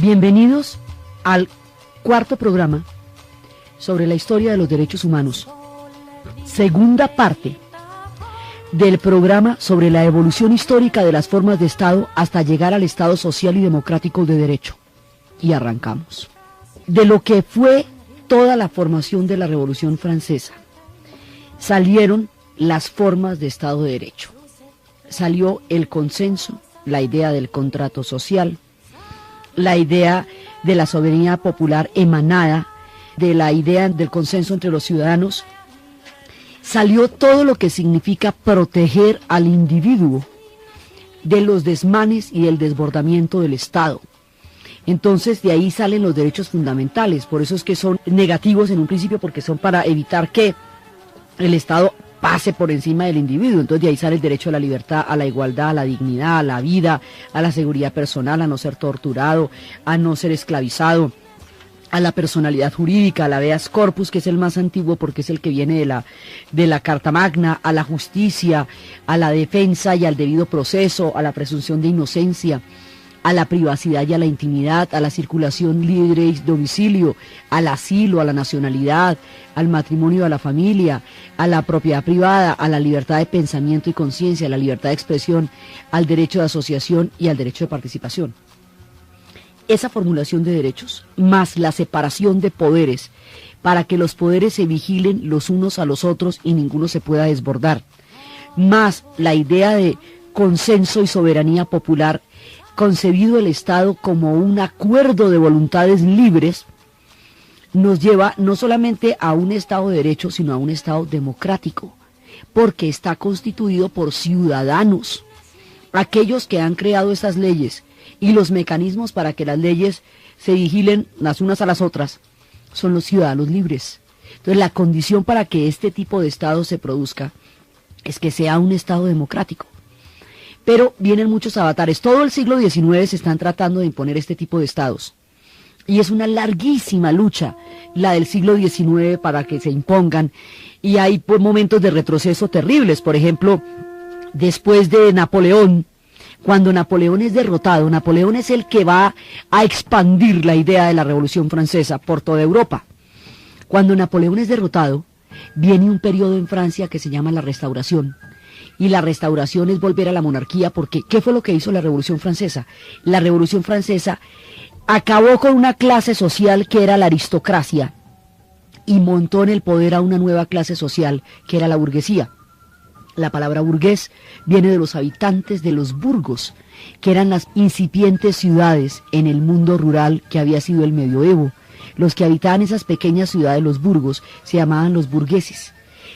Bienvenidos al cuarto programa sobre la historia de los derechos humanos, segunda parte del programa sobre la evolución histórica de las formas de Estado hasta llegar al Estado social y democrático de derecho. Y arrancamos. De lo que fue toda la formación de la Revolución Francesa, salieron las formas de Estado de Derecho. Salió el consenso, la idea del contrato social, la idea de la soberanía popular emanada de la idea del consenso entre los ciudadanos. Salió todo lo que significa proteger al individuo de los desmanes y del desbordamiento del Estado. Entonces de ahí salen los derechos fundamentales, por eso es que son negativos en un principio, porque son para evitar que el Estado pase por encima del individuo. Entonces de ahí sale el derecho a la libertad, a la igualdad, a la dignidad, a la vida, a la seguridad personal, a no ser torturado, a no ser esclavizado, a la personalidad jurídica, a la habeas corpus, que es el más antiguo porque es el que viene de la Carta Magna, a la justicia, a la defensa y al debido proceso, a la presunción de inocencia, a la privacidad y a la intimidad, a la circulación libre y domicilio, al asilo, a la nacionalidad, al matrimonio, a la familia, a la propiedad privada, a la libertad de pensamiento y conciencia, a la libertad de expresión, al derecho de asociación y al derecho de participación. Esa formulación de derechos, más la separación de poderes, para que los poderes se vigilen los unos a los otros y ninguno se pueda desbordar, más la idea de consenso y soberanía popular, concebido el Estado como un acuerdo de voluntades libres, nos lleva no solamente a un Estado de Derecho, sino a un Estado democrático, porque está constituido por ciudadanos, aquellos que han creado estas leyes y los mecanismos para que las leyes se vigilen las unas a las otras, son los ciudadanos libres. Entonces la condición para que este tipo de Estado se produzca es que sea un Estado democrático. Pero vienen muchos avatares. Todo el siglo XIX se están tratando de imponer este tipo de estados. Y es una larguísima lucha, la del siglo XIX, para que se impongan. Y hay pues, momentos de retroceso terribles. Por ejemplo, después de Napoleón, cuando Napoleón es derrotado, Napoleón es el que va a expandir la idea de la Revolución Francesa por toda Europa. Cuando Napoleón es derrotado, viene un periodo en Francia que se llama la Restauración. Y la restauración es volver a la monarquía, porque ¿qué fue lo que hizo la Revolución Francesa? La Revolución Francesa acabó con una clase social que era la aristocracia y montó en el poder a una nueva clase social que era la burguesía. La palabra burgués viene de los habitantes de los burgos, que eran las incipientes ciudades en el mundo rural que había sido el medioevo. Los que habitaban esas pequeñas ciudades, los burgos, se llamaban los burgueses.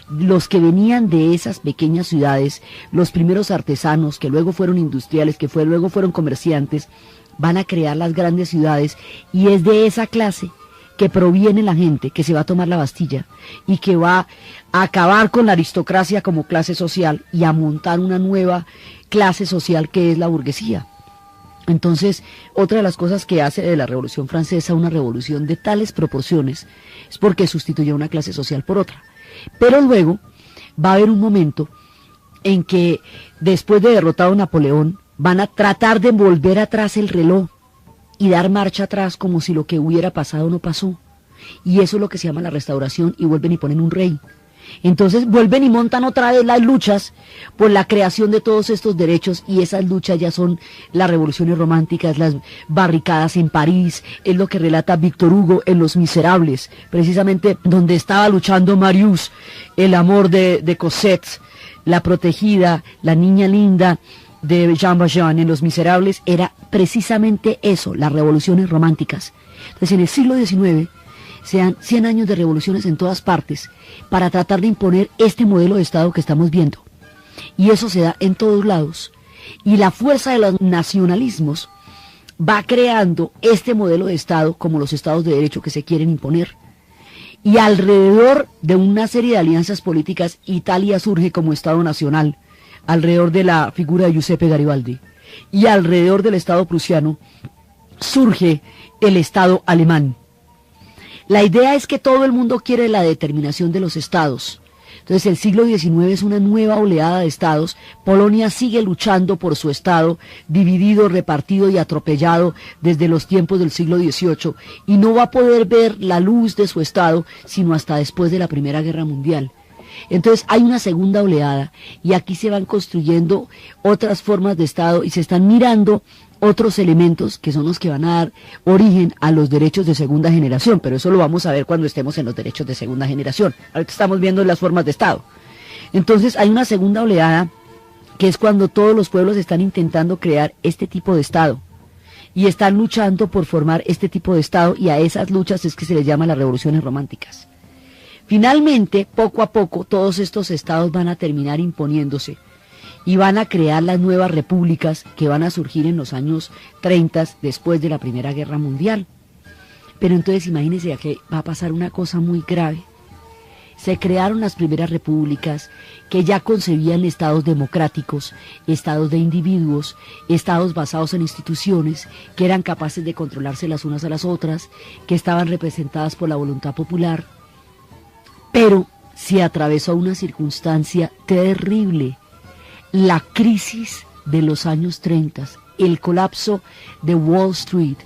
Los que venían de esas pequeñas ciudades, los primeros artesanos, que luego fueron industriales, que luego fueron comerciantes, van a crear las grandes ciudades, y es de esa clase que proviene la gente que se va a tomar la Bastilla y que va a acabar con la aristocracia como clase social y a montar una nueva clase social que es la burguesía. Entonces, otra de las cosas que hace de la Revolución Francesa una revolución de tales proporciones es porque sustituye una clase social por otra. Pero luego va a haber un momento en que después de derrotado Napoleón van a tratar de volver atrás el reloj y dar marcha atrás como si lo que hubiera pasado no pasó. Y eso es lo que se llama la restauración, y vuelven y ponen un rey. Entonces vuelven y montan otra vez las luchas por la creación de todos estos derechos, y esas luchas ya son las revoluciones románticas, las barricadas en París, es lo que relata Víctor Hugo en Los Miserables, precisamente donde estaba luchando Marius, el amor de Cosette, la protegida, la niña linda de Jean Valjean en Los Miserables, era precisamente eso, las revoluciones románticas. Entonces en el siglo XIX sean 100 años de revoluciones en todas partes para tratar de imponer este modelo de Estado que estamos viendo. Y eso se da en todos lados. Y la fuerza de los nacionalismos va creando este modelo de Estado como los Estados de Derecho que se quieren imponer. Y alrededor de una serie de alianzas políticas, Italia surge como Estado nacional, alrededor de la figura de Giuseppe Garibaldi. Y alrededor del Estado prusiano surge el Estado alemán. La idea es que todo el mundo quiere la determinación de los estados. Entonces el siglo XIX es una nueva oleada de estados. Polonia sigue luchando por su estado, dividido, repartido y atropellado desde los tiempos del siglo XVIII, y no va a poder ver la luz de su estado sino hasta después de la Primera Guerra Mundial. Entonces hay una segunda oleada y aquí se van construyendo otras formas de estado y se están mirando otros elementos que son los que van a dar origen a los derechos de segunda generación, pero eso lo vamos a ver cuando estemos en los derechos de segunda generación. Ahorita estamos viendo las formas de Estado. Entonces hay una segunda oleada que es cuando todos los pueblos están intentando crear este tipo de Estado y están luchando por formar este tipo de Estado, y a esas luchas es que se les llama las revoluciones románticas. Finalmente, poco a poco, todos estos estados van a terminar imponiéndose y van a crear las nuevas repúblicas que van a surgir en los años 30 después de la Primera Guerra Mundial. Pero entonces imagínense que va a pasar una cosa muy grave. Se crearon las primeras repúblicas que ya concebían estados democráticos, estados de individuos, estados basados en instituciones que eran capaces de controlarse las unas a las otras, que estaban representadas por la voluntad popular. Pero se atravesó una circunstancia terrible, la crisis de los años 30, el colapso de Wall Street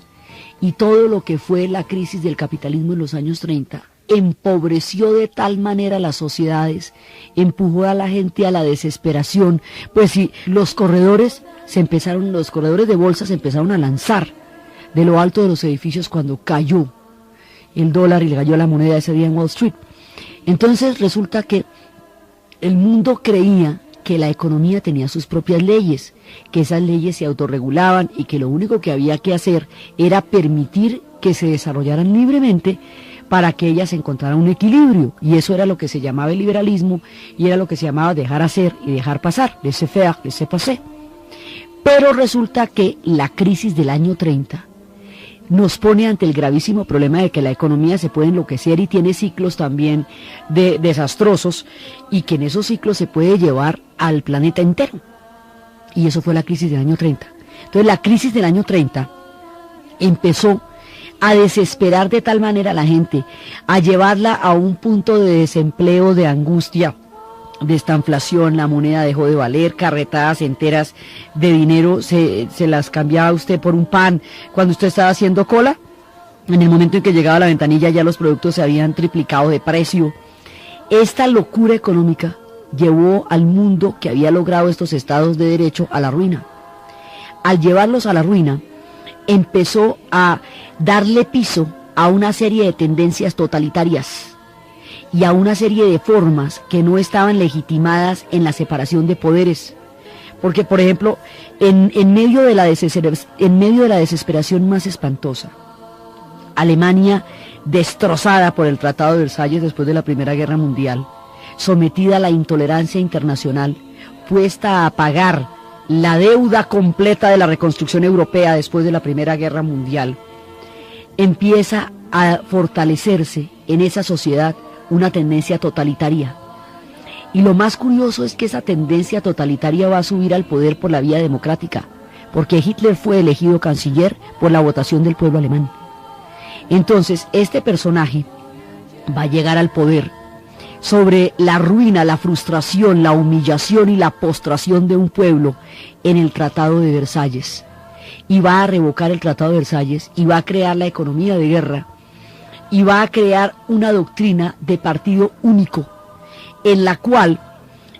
y todo lo que fue la crisis del capitalismo en los años 30, empobreció de tal manera las sociedades, empujó a la gente a la desesperación. Pues sí, los corredores de bolsa se empezaron a lanzar de lo alto de los edificios cuando cayó el dólar y le cayó la moneda ese día en Wall Street. Entonces resulta que el mundo creía que la economía tenía sus propias leyes, que esas leyes se autorregulaban y que lo único que había que hacer era permitir que se desarrollaran libremente para que ellas encontraran un equilibrio, y eso era lo que se llamaba el liberalismo y era lo que se llamaba dejar hacer y dejar pasar, laissez-faire, laissez-passer. Pero resulta que la crisis del año 30 nos pone ante el gravísimo problema de que la economía se puede enloquecer y tiene ciclos también desastrosos, y que en esos ciclos se puede llevar al planeta entero. Y eso fue la crisis del año 30. Entonces la crisis del año 30 empezó a desesperar de tal manera a la gente, a llevarla a un punto de desempleo, de angustia, de esta inflación. La moneda dejó de valer, carretadas enteras de dinero se las cambiaba usted por un pan cuando usted estaba haciendo cola. En el momento en que llegaba a la ventanilla ya los productos se habían triplicado de precio. Esta locura económica llevó al mundo que había logrado estos estados de derecho a la ruina. Al llevarlos a la ruina, empezó a darle piso a una serie de tendencias totalitarias y a una serie de formas que no estaban legitimadas en la separación de poderes. Porque, por ejemplo, en medio de la desesperación más espantosa, Alemania, destrozada por el Tratado de Versalles después de la Primera Guerra Mundial, sometida a la intolerancia internacional, puesta a pagar la deuda completa de la reconstrucción europea después de la Primera Guerra Mundial, empieza a fortalecerse en esa sociedad una tendencia totalitaria. Y lo más curioso es que esa tendencia totalitaria va a subir al poder por la vía democrática, porque Hitler fue elegido canciller por la votación del pueblo alemán. Entonces, este personaje va a llegar al poder sobre la ruina, la frustración, la humillación y la postración de un pueblo en el Tratado de Versalles. Y va a revocar el Tratado de Versalles y va a crear la economía de guerra y va a crear una doctrina de partido único, en la cual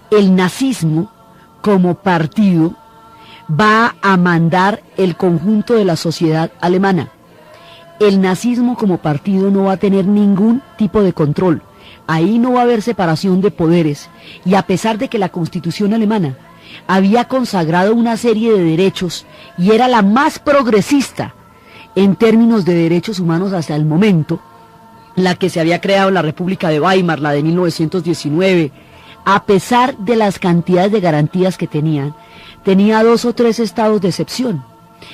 el nazismo como partido va a mandar el conjunto de la sociedad alemana. El nazismo como partido no va a tener ningún tipo de control. Ahí no va a haber separación de poderes, y a pesar de que la Constitución alemana había consagrado una serie de derechos y era la más progresista en términos de derechos humanos hasta el momento, la que se había creado en la República de Weimar, la de 1919, a pesar de las cantidades de garantías que tenía 2 o 3 estados de excepción.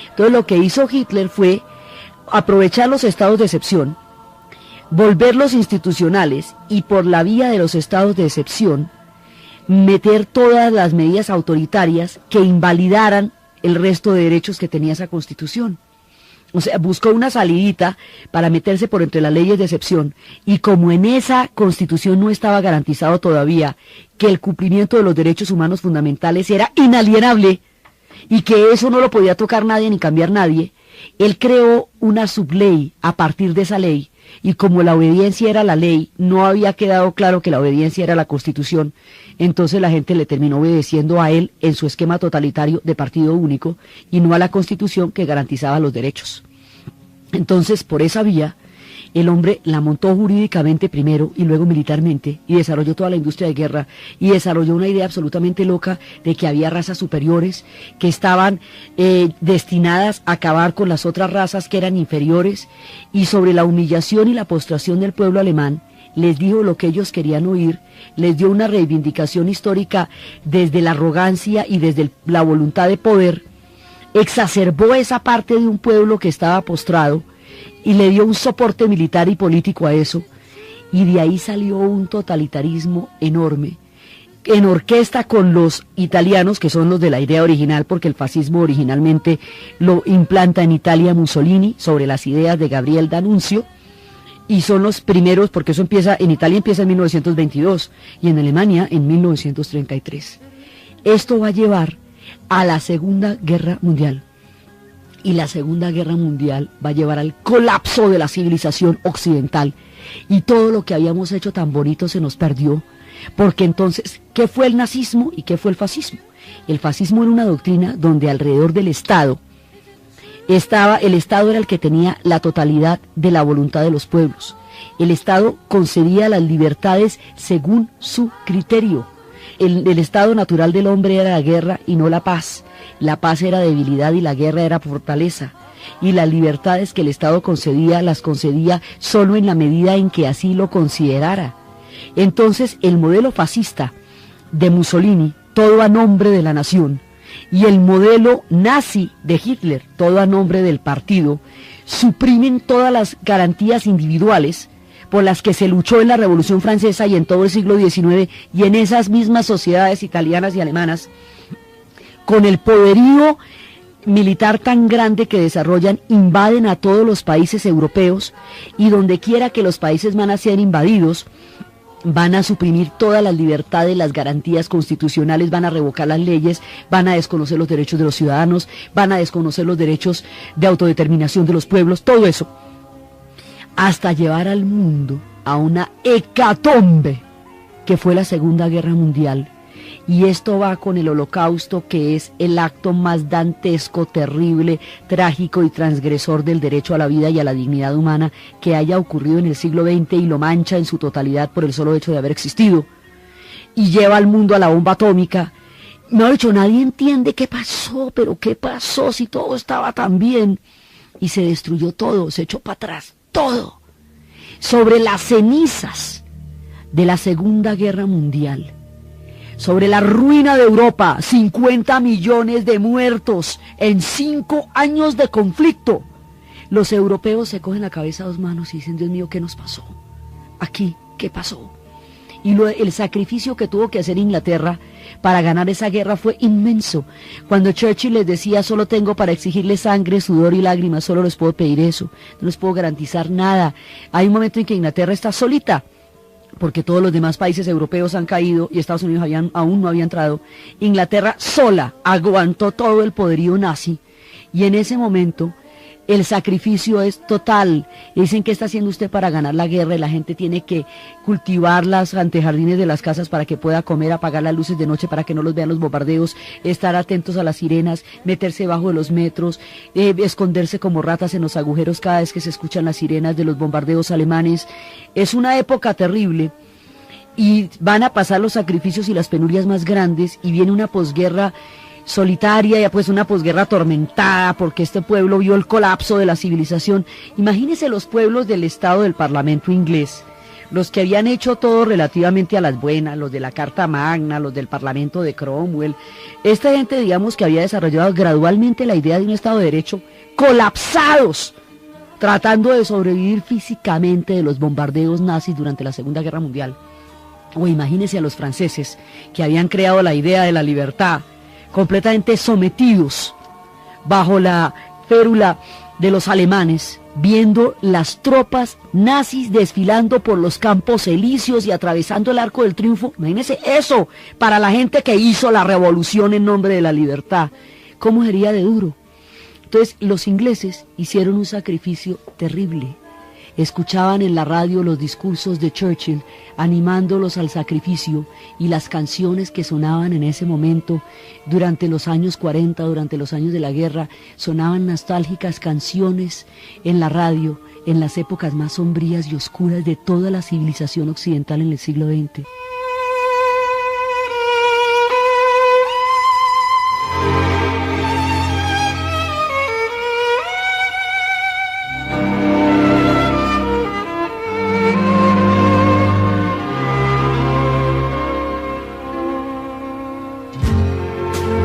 Entonces lo que hizo Hitler fue aprovechar los estados de excepción, volverlos institucionales y por la vía de los estados de excepción meter todas las medidas autoritarias que invalidaran el resto de derechos que tenía esa Constitución. O sea, buscó una salidita para meterse por entre las leyes de excepción, y como en esa Constitución no estaba garantizado todavía que el cumplimiento de los derechos humanos fundamentales era inalienable y que eso no lo podía tocar nadie ni cambiar nadie, él creó una subley a partir de esa ley, y como la obediencia era la ley, no había quedado claro que la obediencia era la Constitución, entonces la gente le terminó obedeciendo a él en su esquema totalitario de partido único y no a la Constitución que garantizaba los derechos. Entonces, por esa vía, el hombre la montó jurídicamente primero y luego militarmente, y desarrolló toda la industria de guerra, y desarrolló una idea absolutamente loca de que había razas superiores que estaban destinadas a acabar con las otras razas que eran inferiores, y sobre la humillación y la postración del pueblo alemán, les dijo lo que ellos querían oír, les dio una reivindicación histórica desde la arrogancia y desde la voluntad de poder, exacerbó esa parte de un pueblo que estaba postrado, y le dio un soporte militar y político a eso, y de ahí salió un totalitarismo enorme, en orquesta con los italianos, que son los de la idea original, porque el fascismo originalmente lo implanta en Italia Mussolini, sobre las ideas de Gabriel D'Annunzio, y son los primeros, porque eso empieza, en Italia empieza en 1922, y en Alemania en 1933. Esto va a llevar a la Segunda Guerra Mundial. Y la Segunda Guerra Mundial va a llevar al colapso de la civilización occidental. Y todo lo que habíamos hecho tan bonito se nos perdió. Porque entonces, ¿qué fue el nazismo y qué fue el fascismo? El fascismo era una doctrina donde alrededor del Estado el Estado era el que tenía la totalidad de la voluntad de los pueblos. El Estado concedía las libertades según su criterio. El estado natural del hombre era la guerra y no la paz. La paz era debilidad y la guerra era fortaleza. Y las libertades que el Estado concedía, las concedía solo en la medida en que así lo considerara. Entonces, el modelo fascista de Mussolini, todo a nombre de la nación, y el modelo nazi de Hitler, todo a nombre del partido, suprimen todas las garantías individuales por las que se luchó en la Revolución Francesa y en todo el siglo XIX, y en esas mismas sociedades italianas y alemanas, con el poderío militar tan grande que desarrollan, invaden a todos los países europeos, y donde quiera que los países van a ser invadidos, van a suprimir todas las libertades, las garantías constitucionales, van a revocar las leyes, van a desconocer los derechos de los ciudadanos, van a desconocer los derechos de autodeterminación de los pueblos, todo eso, hasta llevar al mundo a una hecatombe que fue la Segunda Guerra Mundial. Y esto va con el Holocausto, que es el acto más dantesco, terrible, trágico y transgresor del derecho a la vida y a la dignidad humana que haya ocurrido en el siglo XX, y lo mancha en su totalidad por el solo hecho de haber existido. Y lleva al mundo a la bomba atómica. No, de hecho, nadie entiende qué pasó, pero qué pasó si todo estaba tan bien. Y se destruyó todo, se echó para atrás, todo. Sobre las cenizas de la Segunda Guerra Mundial. Sobre la ruina de Europa, 50 millones de muertos en 5 años de conflicto. Los europeos se cogen la cabeza a 2 manos y dicen, Dios mío, ¿qué nos pasó? Aquí, ¿qué pasó? Y el sacrificio que tuvo que hacer Inglaterra para ganar esa guerra fue inmenso. Cuando Churchill les decía, solo tengo para exigirles sangre, sudor y lágrimas, solo les puedo pedir eso, no les puedo garantizar nada. Hay un momento en que Inglaterra está solita, porque todos los demás países europeos han caído y Estados Unidos aún no había entrado. Inglaterra sola aguantó todo el poderío nazi, y en ese momento el sacrificio es total. Dicen, ¿qué está haciendo usted para ganar la guerra? Y la gente tiene que cultivar las antejardines de las casas para que pueda comer, apagar las luces de noche para que no los vean los bombardeos, estar atentos a las sirenas, meterse bajo de los metros, esconderse como ratas en los agujeros cada vez que se escuchan las sirenas de los bombardeos alemanes. Es una época terrible, y van a pasar los sacrificios y las penurias más grandes, y viene una posguerra solitaria, ya pues una posguerra atormentada, porque este pueblo vio el colapso de la civilización. Imagínense los pueblos del Estado del Parlamento inglés, los que habían hecho todo relativamente a las buenas, los de la Carta Magna, los del Parlamento de Cromwell. Esta gente, digamos, que había desarrollado gradualmente la idea de un Estado de Derecho, colapsados, tratando de sobrevivir físicamente de los bombardeos nazis durante la Segunda Guerra Mundial. O imagínense a los franceses, que habían creado la idea de la libertad, completamente sometidos bajo la férula de los alemanes, viendo las tropas nazis desfilando por los Campos Elíseos y atravesando el Arco del Triunfo. Imagínense eso, para la gente que hizo la revolución en nombre de la libertad. ¿Cómo sería de duro? Entonces, los ingleses hicieron un sacrificio terrible. Escuchaban en la radio los discursos de Churchill, animándolos al sacrificio, y las canciones que sonaban en ese momento, durante los años 40, durante los años de la guerra, sonaban nostálgicas canciones en la radio, en las épocas más sombrías y oscuras de toda la civilización occidental en el siglo XX.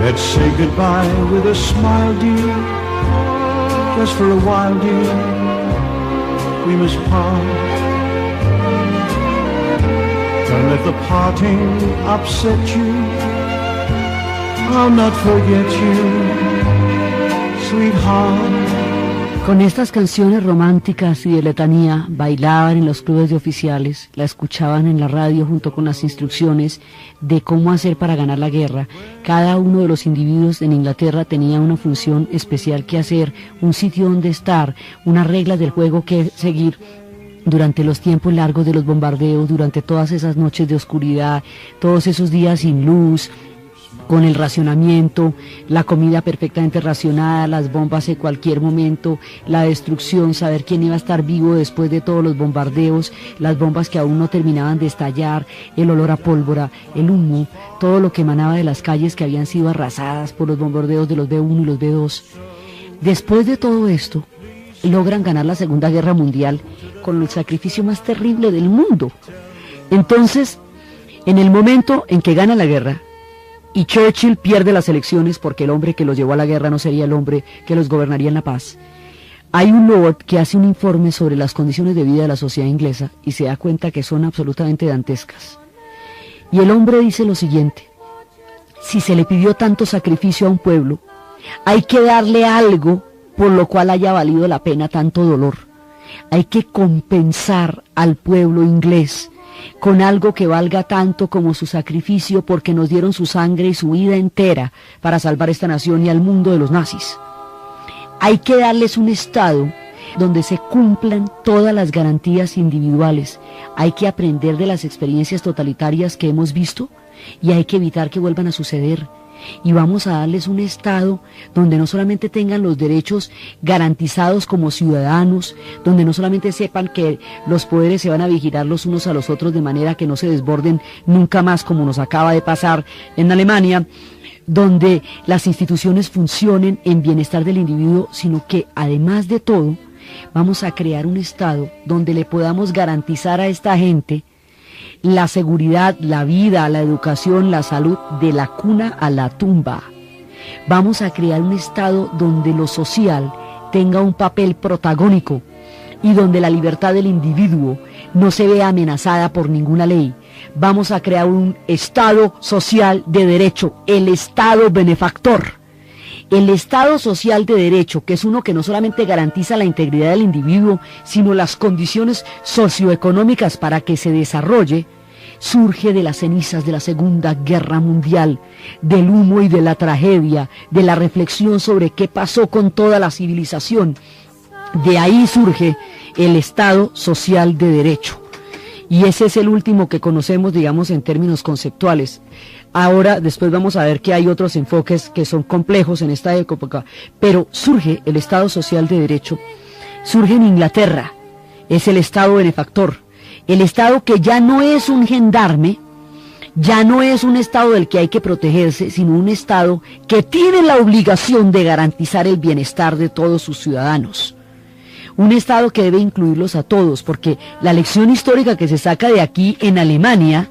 Let's say goodbye with a smile, dear. Just for a while, dear, we must part. Don't let the parting upset you. I'll not forget you, sweetheart. Con estas canciones románticas y de letanía bailaban en los clubes de oficiales, la escuchaban en la radio junto con las instrucciones de cómo hacer para ganar la guerra. Cada uno de los individuos en Inglaterra tenía una función especial que hacer, un sitio donde estar, unas reglas del juego que seguir durante los tiempos largos de los bombardeos, durante todas esas noches de oscuridad, todos esos días sin luz, con el racionamiento, la comida perfectamente racionada, las bombas en cualquier momento, la destrucción, saber quién iba a estar vivo después de todos los bombardeos, las bombas que aún no terminaban de estallar, el olor a pólvora, el humo, todo lo que emanaba de las calles que habían sido arrasadas por los bombardeos de los B-1 y los B-2. Después de todo esto, logran ganar la Segunda Guerra Mundial con el sacrificio más terrible del mundo. Entonces, en el momento en que gana la guerra, y Churchill pierde las elecciones porque el hombre que los llevó a la guerra no sería el hombre que los gobernaría en la paz, hay un lord que hace un informe sobre las condiciones de vida de la sociedad inglesa y se da cuenta que son absolutamente dantescas. Y el hombre dice lo siguiente: si se le pidió tanto sacrificio a un pueblo, hay que darle algo por lo cual haya valido la pena tanto dolor. Hay que compensar al pueblo inglés con algo que valga tanto como su sacrificio, porque nos dieron su sangre y su vida entera para salvar esta nación y al mundo de los nazis. Hay que darles un Estado donde se cumplan todas las garantías individuales. Hay que aprender de las experiencias totalitarias que hemos visto y hay que evitar que vuelvan a suceder. Y vamos a darles un Estado donde no solamente tengan los derechos garantizados como ciudadanos, donde no solamente sepan que los poderes se van a vigilar los unos a los otros de manera que no se desborden nunca más, como nos acaba de pasar en Alemania, donde las instituciones funcionen en bienestar del individuo, sino que además de todo vamos a crear un Estado donde le podamos garantizar a esta gente la seguridad, la vida, la educación, la salud, de la cuna a la tumba. Vamos a crear un Estado donde lo social tenga un papel protagónico y donde la libertad del individuo no se vea amenazada por ninguna ley. Vamos a crear un Estado social de derecho, el Estado benefactor. El Estado social de derecho, que es uno que no solamente garantiza la integridad del individuo, sino las condiciones socioeconómicas para que se desarrolle, surge de las cenizas de la Segunda Guerra Mundial, del humo y de la tragedia, de la reflexión sobre qué pasó con toda la civilización. De ahí surge el Estado social de derecho. Y ese es el último que conocemos, digamos, en términos conceptuales. Ahora, después vamos a ver que hay otros enfoques que son complejos en esta época, pero surge el Estado social de derecho, surge en Inglaterra, es el Estado benefactor, el Estado que ya no es un gendarme, ya no es un Estado del que hay que protegerse, sino un Estado que tiene la obligación de garantizar el bienestar de todos sus ciudadanos. Un Estado que debe incluirlos a todos, porque la lección histórica que se saca de aquí en Alemania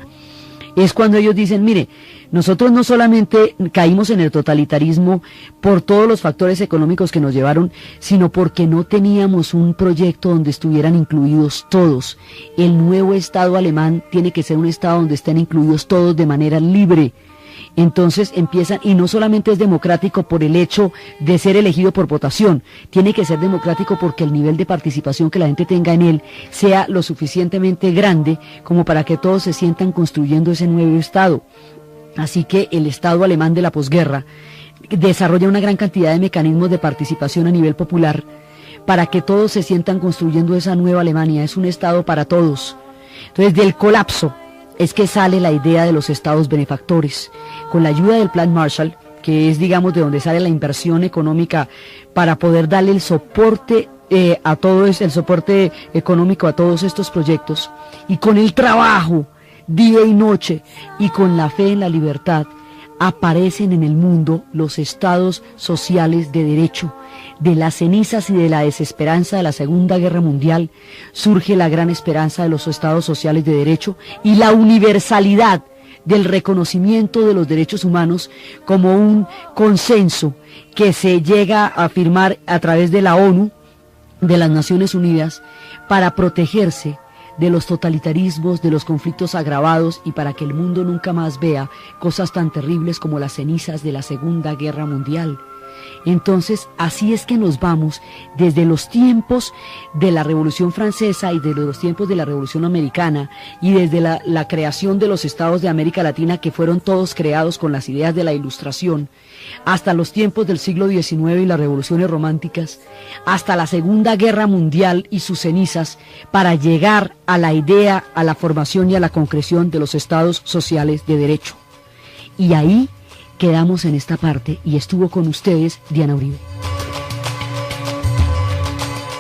es cuando ellos dicen, mire, nosotros no solamente caímos en el totalitarismo por todos los factores económicos que nos llevaron, sino porque no teníamos un proyecto donde estuvieran incluidos todos. El nuevo Estado alemán tiene que ser un Estado donde estén incluidos todos de manera libre. Entonces empiezan, y no solamente es democrático por el hecho de ser elegido por votación, tiene que ser democrático porque el nivel de participación que la gente tenga en él sea lo suficientemente grande como para que todos se sientan construyendo ese nuevo Estado. Así que el Estado alemán de la posguerra desarrolla una gran cantidad de mecanismos de participación a nivel popular para que todos se sientan construyendo esa nueva Alemania. Es un Estado para todos. Entonces, del colapso es que sale la idea de los estados benefactores, con la ayuda del Plan Marshall, que es, digamos, de donde sale la inversión económica para poder darle el soporte a todo el soporte económico a todos estos proyectos, y con el trabajo día y noche y con la fe en la libertad, aparecen en el mundo los estados sociales de derecho. De las cenizas y de la desesperanza de la Segunda Guerra Mundial surge la gran esperanza de los estados sociales de derecho y la universalidad del reconocimiento de los derechos humanos como un consenso que se llega a firmar a través de la ONU, de las Naciones Unidas, para protegerse de los totalitarismos, de los conflictos agravados y para que el mundo nunca más vea cosas tan terribles como las cenizas de la Segunda Guerra Mundial. Entonces, así es que nos vamos desde los tiempos de la Revolución Francesa y desde los tiempos de la Revolución Americana y desde la creación de los estados de América Latina, que fueron todos creados con las ideas de la Ilustración, hasta los tiempos del siglo XIX y las revoluciones románticas, hasta la Segunda Guerra Mundial y sus cenizas, para llegar a la idea, a la formación y a la concreción de los estados sociales de derecho. Y ahí quedamos en esta parte y estuvo con ustedes Diana Uribe.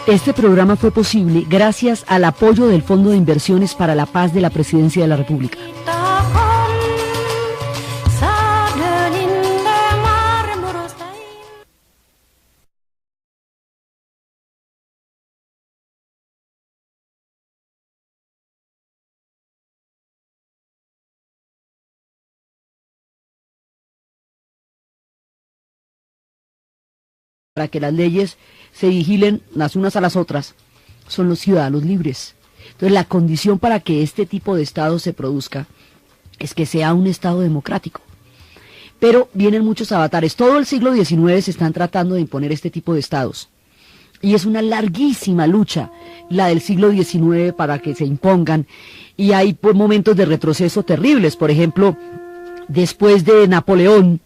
Este programa fue posible gracias al apoyo del Fondo de Inversiones para la Paz de la Presidencia de la República. Para que las leyes se vigilen las unas a las otras, son los ciudadanos libres. Entonces, la condición para que este tipo de Estado se produzca es que sea un Estado democrático. Pero vienen muchos avatares. Todo el siglo XIX se están tratando de imponer este tipo de Estados. Y es una larguísima lucha la del siglo XIX para que se impongan. Y hay momentos de retroceso terribles. Por ejemplo, después de Napoleón,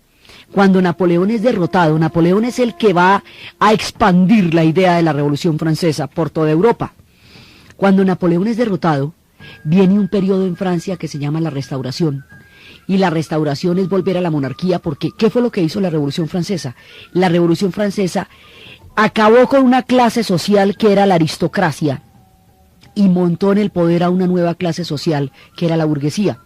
cuando Napoleón es derrotado, Napoleón es el que va a expandir la idea de la Revolución Francesa por toda Europa. Cuando Napoleón es derrotado, viene un periodo en Francia que se llama la Restauración. Y la Restauración es volver a la monarquía, porque ¿qué fue lo que hizo la Revolución Francesa? La Revolución Francesa acabó con una clase social que era la aristocracia y montó en el poder a una nueva clase social que era la burguesía.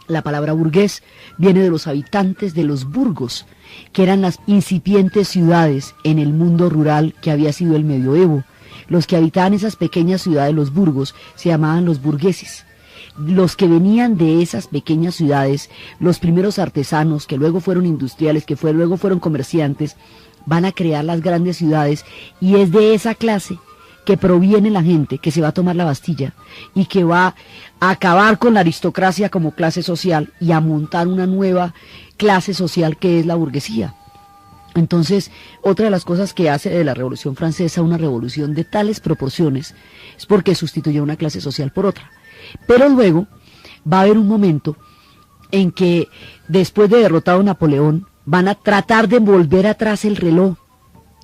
La palabra burgués viene de los habitantes de los burgos, que eran las incipientes ciudades en el mundo rural que había sido el medioevo. Los que habitaban esas pequeñas ciudades, los burgos, se llamaban los burgueses. Los que venían de esas pequeñas ciudades, los primeros artesanos, que luego fueron industriales, que luego fueron comerciantes, van a crear las grandes ciudades, y es de esa clase que proviene la gente que se va a tomar la Bastilla y que va a acabar con la aristocracia como clase social y a montar una nueva clase social que es la burguesía. Entonces, otra de las cosas que hace de la Revolución Francesa una revolución de tales proporciones es porque sustituyó una clase social por otra. Pero luego va a haber un momento en que, después de derrotado Napoleón, van a tratar de volver atrás el reloj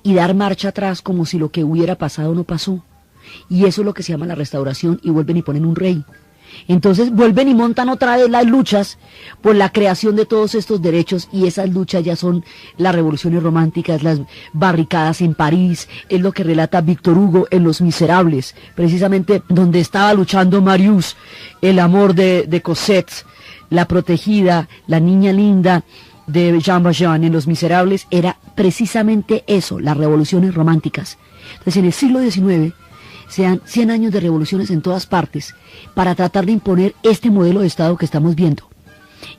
y dar marcha atrás como si lo que hubiera pasado no pasó. Y eso es lo que se llama la Restauración, y vuelven y ponen un rey. Entonces vuelven y montan otra vez las luchas por la creación de todos estos derechos, y esas luchas ya son las revoluciones románticas, las barricadas en París, es lo que relata Víctor Hugo en Los Miserables, precisamente donde estaba luchando Marius, el amor de Cosette, la protegida, la niña linda de Jean Valjean en Los Miserables, era precisamente eso, las revoluciones románticas. Entonces, en el siglo XIX se dan 100 años de revoluciones en todas partes para tratar de imponer este modelo de Estado que estamos viendo.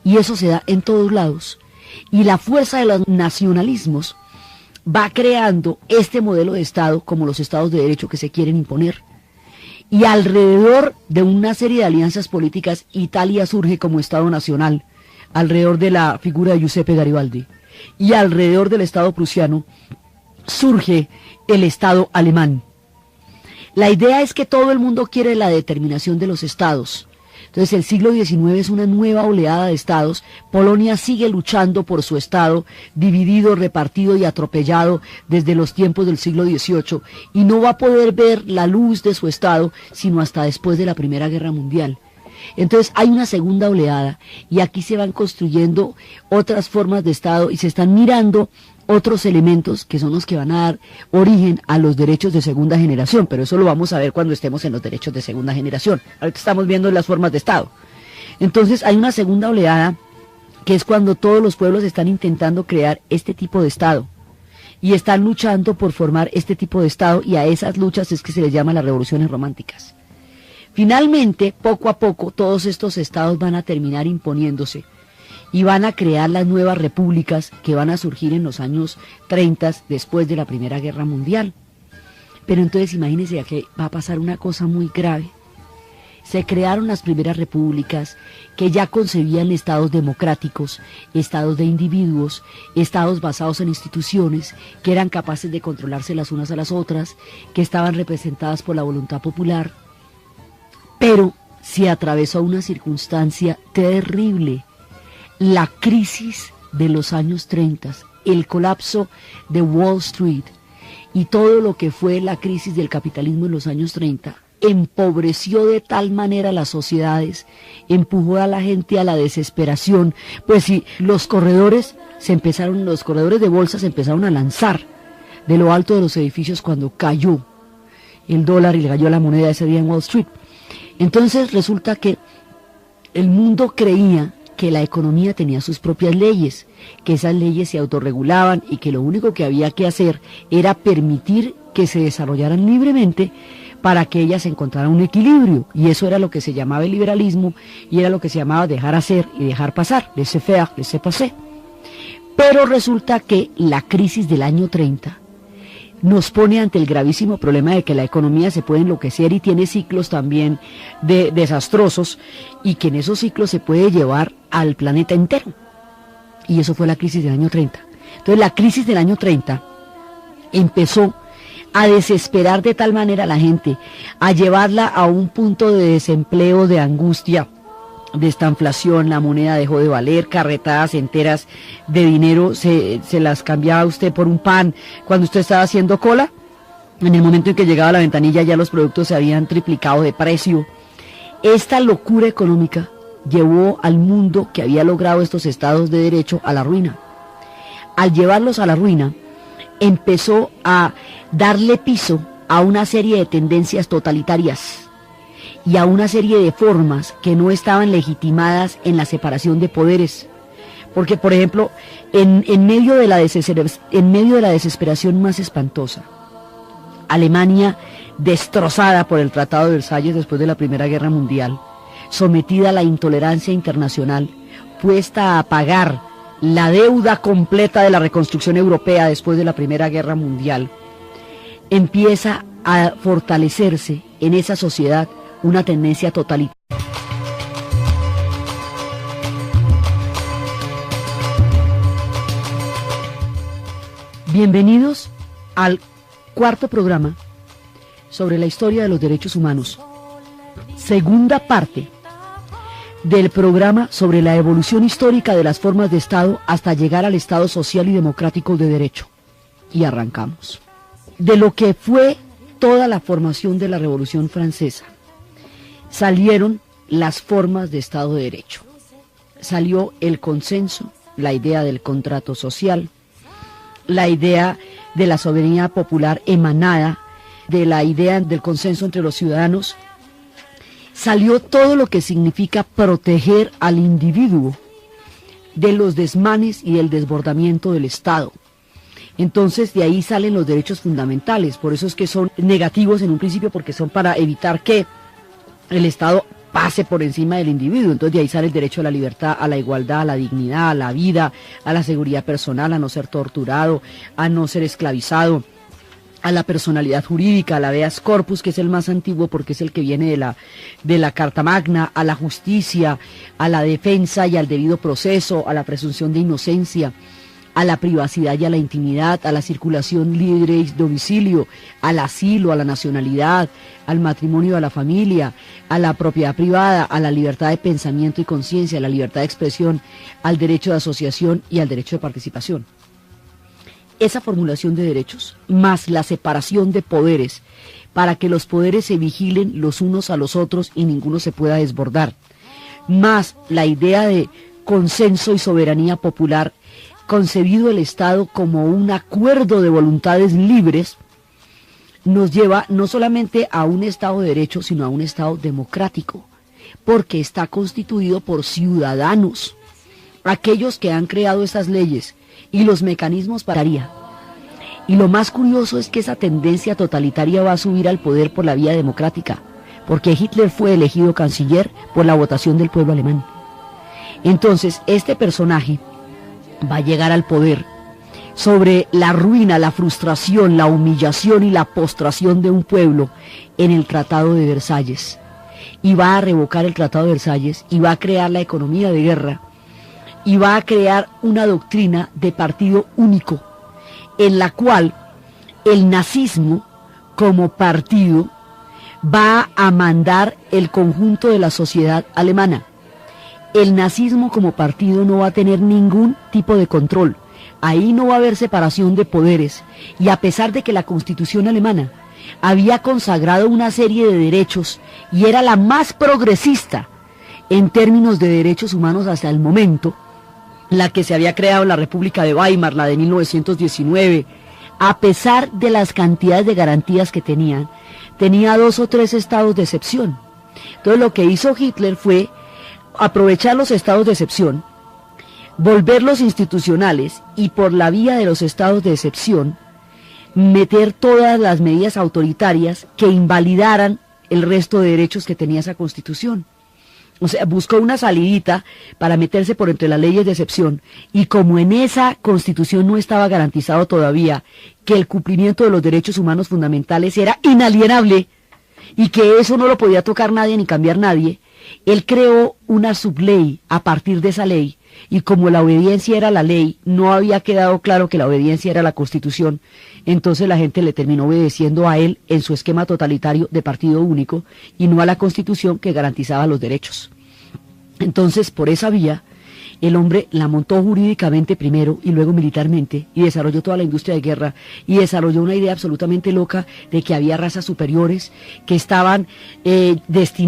Y eso se da en todos lados. Y la fuerza de los nacionalismos va creando este modelo de Estado como los Estados de Derecho que se quieren imponer. Y alrededor de una serie de alianzas políticas, Italia surge como Estado nacional, alrededor de la figura de Giuseppe Garibaldi, y alrededor del Estado prusiano surge el Estado alemán. La idea es que todo el mundo quiere la determinación de los estados. Entonces el siglo XIX es una nueva oleada de estados. Polonia sigue luchando por su estado, dividido, repartido y atropellado desde los tiempos del siglo XVIII, y no va a poder ver la luz de su estado sino hasta después de la Primera Guerra Mundial. Entonces hay una segunda oleada y aquí se van construyendo otras formas de estado y se están mirando otros elementos que son los que van a dar origen a los derechos de segunda generación, pero eso lo vamos a ver cuando estemos en los derechos de segunda generación. Ahorita estamos viendo las formas de Estado. Entonces hay una segunda oleada que es cuando todos los pueblos están intentando crear este tipo de Estado y están luchando por formar este tipo de Estado, y a esas luchas es que se les llama las revoluciones románticas. Finalmente, poco a poco, todos estos estados van a terminar imponiéndose y van a crear las nuevas repúblicas que van a surgir en los años 30 después de la Primera Guerra Mundial. Pero entonces imagínense que va a pasar una cosa muy grave. Se crearon las primeras repúblicas que ya concebían estados democráticos, estados de individuos, estados basados en instituciones que eran capaces de controlarse las unas a las otras, que estaban representadas por la voluntad popular. Pero se atravesó una circunstancia terrible, la crisis de los años 30, el colapso de Wall Street y todo lo que fue la crisis del capitalismo en los años 30, empobreció de tal manera las sociedades, empujó a la gente a la desesperación. Pues sí, los corredores de bolsa se empezaron a lanzar de lo alto de los edificios cuando cayó el dólar y le cayó la moneda ese día en Wall Street. Entonces resulta que el mundo creía que la economía tenía sus propias leyes, que esas leyes se autorregulaban y que lo único que había que hacer era permitir que se desarrollaran libremente para que ellas encontraran un equilibrio, y eso era lo que se llamaba el liberalismo y era lo que se llamaba dejar hacer y dejar pasar, laissez-faire, laissez-passer. Pero resulta que la crisis del año 30 nos pone ante el gravísimo problema de que la economía se puede enloquecer y tiene ciclos también desastrosos, y que en esos ciclos se puede llevar al planeta entero. Y eso fue la crisis del año 30. Entonces la crisis del año 30 empezó a desesperar de tal manera a la gente, a llevarla a un punto de desempleo, de angustia, de esta inflación. La moneda dejó de valer, carretadas enteras de dinero se las cambiaba usted por un pan cuando usted estaba haciendo cola. En el momento en que llegaba a la ventanilla ya los productos se habían triplicado de precio. Esta locura económica llevó al mundo que había logrado estos estados de derecho a la ruina. Al llevarlos a la ruina, empezó a darle piso a una serie de tendencias totalitarias y a una serie de formas que no estaban legitimadas en la separación de poderes. Porque, por ejemplo, en medio de la desesperación más espantosa, Alemania, destrozada por el Tratado de Versalles después de la Primera Guerra Mundial, sometida a la intolerancia internacional, puesta a pagar la deuda completa de la reconstrucción europea después de la Primera Guerra Mundial, empieza a fortalecerse en esa sociedad una tendencia totalitaria. Bienvenidos al cuarto programa sobre la historia de los derechos humanos, segunda parte del programa sobre la evolución histórica de las formas de Estado hasta llegar al Estado social y democrático de derecho. Y arrancamos. De lo que fue toda la formación de la Revolución Francesa, salieron las formas de Estado de Derecho. Salió el consenso, la idea del contrato social, la idea de la soberanía popular emanada de la idea del consenso entre los ciudadanos. Salió todo lo que significa proteger al individuo de los desmanes y del desbordamiento del Estado. Entonces de ahí salen los derechos fundamentales, por eso es que son negativos en un principio, porque son para evitar que el Estado pase por encima del individuo. Entonces de ahí sale el derecho a la libertad, a la igualdad, a la dignidad, a la vida, a la seguridad personal, a no ser torturado, a no ser esclavizado, a la personalidad jurídica, al habeas corpus, que es el más antiguo porque es el que viene de la Carta Magna, a la justicia, a la defensa y al debido proceso, a la presunción de inocencia, a la privacidad y a la intimidad, a la circulación libre y domicilio, al asilo, a la nacionalidad, al matrimonio, a la familia, a la propiedad privada, a la libertad de pensamiento y conciencia, a la libertad de expresión, al derecho de asociación y al derecho de participación. Esa formulación de derechos, más la separación de poderes, para que los poderes se vigilen los unos a los otros y ninguno se pueda desbordar, más la idea de consenso y soberanía popular, concebido el Estado como un acuerdo de voluntades libres, nos lleva no solamente a un Estado de Derecho, sino a un Estado democrático, porque está constituido por ciudadanos, aquellos que han creado esas leyes y los mecanismos para haría. Y lo más curioso es que esa tendencia totalitaria va a subir al poder por la vía democrática, porque Hitler fue elegido canciller por la votación del pueblo alemán. Entonces, este personaje va a llegar al poder sobre la ruina, la frustración, la humillación y la postración de un pueblo en el Tratado de Versalles. Y va a revocar el Tratado de Versalles y va a crear la economía de guerra y va a crear una doctrina de partido único, en la cual el nazismo como partido va a mandar el conjunto de la sociedad alemana. El nazismo como partido no va a tener ningún tipo de control. Ahí no va a haber separación de poderes. Y a pesar de que la Constitución alemana había consagrado una serie de derechos y era la más progresista en términos de derechos humanos hasta el momento, la que se había creado la República de Weimar, la de 1919, a pesar de las cantidades de garantías que tenían, tenía 2 o 3 estados de excepción. Entonces lo que hizo Hitler fue aprovechar los estados de excepción, volverlos institucionales y por la vía de los estados de excepción meter todas las medidas autoritarias que invalidaran el resto de derechos que tenía esa Constitución. O sea, buscó una salidita para meterse por entre las leyes de excepción, y como en esa Constitución no estaba garantizado todavía que el cumplimiento de los derechos humanos fundamentales era inalienable y que eso no lo podía tocar nadie ni cambiar nadie, él creó una subley a partir de esa ley, y como la obediencia era la ley, no había quedado claro que la obediencia era la Constitución, entonces la gente le terminó obedeciendo a él en su esquema totalitario de partido único y no a la Constitución que garantizaba los derechos. Entonces, por esa vía, el hombre la montó jurídicamente primero y luego militarmente, y desarrolló toda la industria de guerra, y desarrolló una idea absolutamente loca de que había razas superiores que estaban destinadas